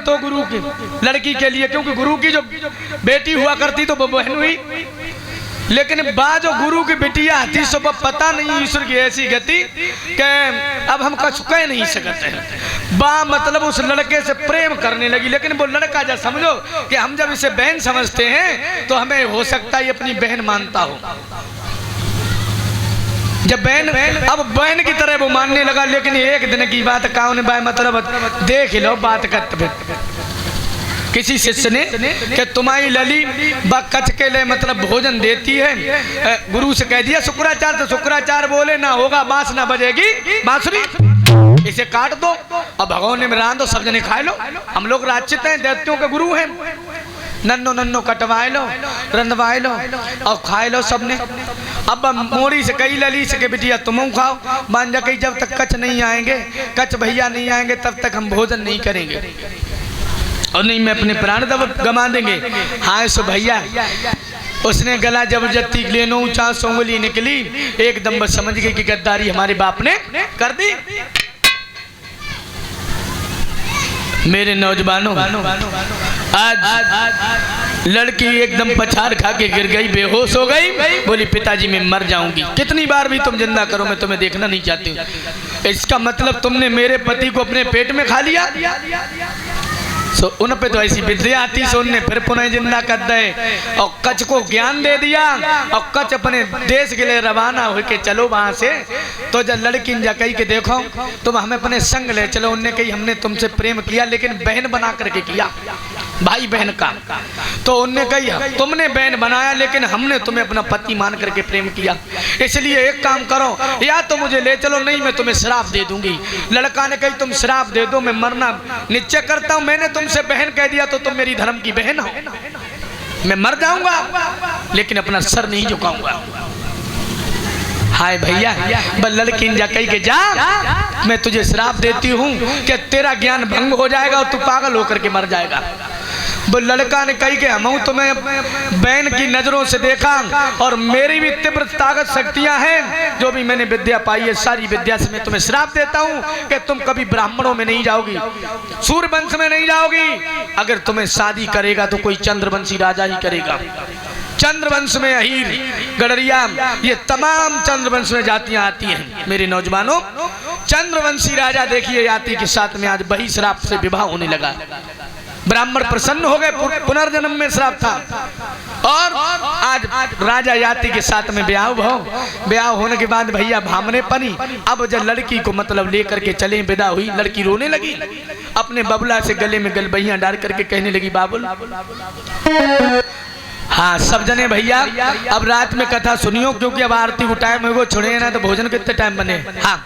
मत हो गुरु की लड़की के लिए, क्योंकि गुरु की जो बेटी हुआ करती तो वो बहन हुई, लेकिन बा जो गुरु की बेटिया थी सो पता नहीं ईश्वर की ऐसी गति कि अब हम कुछ कह नहीं सकते हैं। बा मतलब उस लड़के से प्रेम करने लगी, लेकिन वो लड़का जब समझो कि हम जब इसे बहन समझते हैं तो हमें हो सकता है अपनी बहन मानता हो। जब बहन अब बहन की तरह वो मानने लगा, लेकिन एक दिन की बात कौन बाय मतलब देख लो बात करते किसी शिष्य ने कि तुम्हारी लली बच के लिए मतलब भोजन देती है, गुरु से कह दिया शुक्राचार्य, तो शुक्राचार्य बोले ना होगा, बांस ना बजेगी बांसुरी, इसे काट दो और भगवान ने रान दो, सब जने खा लो, हम लोग राचित हैं, दैत्यों के गुरु हैं, नन्नो नन्नो कटवाए लो रंधवाए लो और खाए लो सबने। अब मोरी से कई लली से के बिटिया तुम खाओ, मान जा कहीं जब तक कच नहीं आएंगे, कच भैया नहीं आएंगे तब तक हम भोजन नहीं करेंगे और नहीं मैं अपने प्राण गमा देंगे। हाँ सो भैया उसने गला जबरदस्ती लेनो ऊंचा सोंगली निकली, एकदम बस समझ गई कि गद्दारी हमारे बाप ने कर दी। मेरे नौजवानों आज लड़की एकदम पछाड़ खा के गिर गई, बेहोश हो गई, बोली पिताजी मैं मर जाऊंगी। कितनी बार भी तुम जिंदा करो, मैं तुम्हें देखना नहीं चाहती हूँ। इसका मतलब तुमने मेरे पति को अपने पेट में खा लिया। सो उन पे तो ऐसी विद्या आती, सो उनने फिर पुनः जिंदा कर दे और कच को ज्ञान दे दिया और कच अपने देश के लिए रवाना होके चलो वहां से। तो जब लड़की ने कही कि देखो तुम हमें अपने संग ले चलो, उनने कही हमने तुमसे प्रेम किया लेकिन बहन बना करके किया, भाई बहन का। तो उनने कही तुमने बहन बनाया लेकिन हमने तुम्हें अपना पति मान करके प्रेम किया, इसलिए एक काम करो या तो मुझे ले चलो, नहीं मैं तुम्हें श्राप दे दूंगी। लड़का ने कही तुम श्राप दे दो, मैं मरना निश्चय करता हूं, मैंने तुमसे बहन कह दिया तो तुम मेरी धर्म की बहन हो, मैं मर जाऊंगा लेकिन अपना सर नहीं झुकाऊंगा। हाय भैया बस लड़की ने कही के जा मैं तुझे श्राप देती हूँ कि तेरा ज्ञान भंग हो जाएगा और तू पागल होकर के मर जाएगा। वो लड़का ने कही कि हम तुम्हें बहन की नजरों से देखा और मेरी भी तीव्र ताकत शक्तियां हैं, जो भी मैंने विद्या पाई है सारी विद्या से मैं तुम्हें श्राप देता हूं कि तुम कभी ब्राह्मणों में नहीं जाओगी, सूर्य वंश में नहीं जाओगी, अगर तुम्हें शादी करेगा तो कोई चंद्रवंशी राजा ही करेगा। चंद्रवंश में अहीर गडरिया ये तमाम चंद्रवंश में जातियां आती हैं। मेरे नौजवानों चंद्रवंशी राजा देखिए जाति के साथ में आज वही श्राप से विवाह होने लगा। ब्राह्मण प्रसन्न हो गए, पुनर्जन्म में श्राप था और आज राजा याति के साथ में ब्याह होने के बाद भैया भामने पनी। अब जब लड़की को मतलब लेकर के चले विदा हुई, लड़की रोने लगी, अपने बबला से गले में गलबैया डाल करके कहने लगी बाबुल। हाँ सब जने भैया अब रात में कथा सुनियो, क्योंकि अब आरती को टाइम होगा, छोड़े ना तो भोजन कितने टाइम बने। हाँ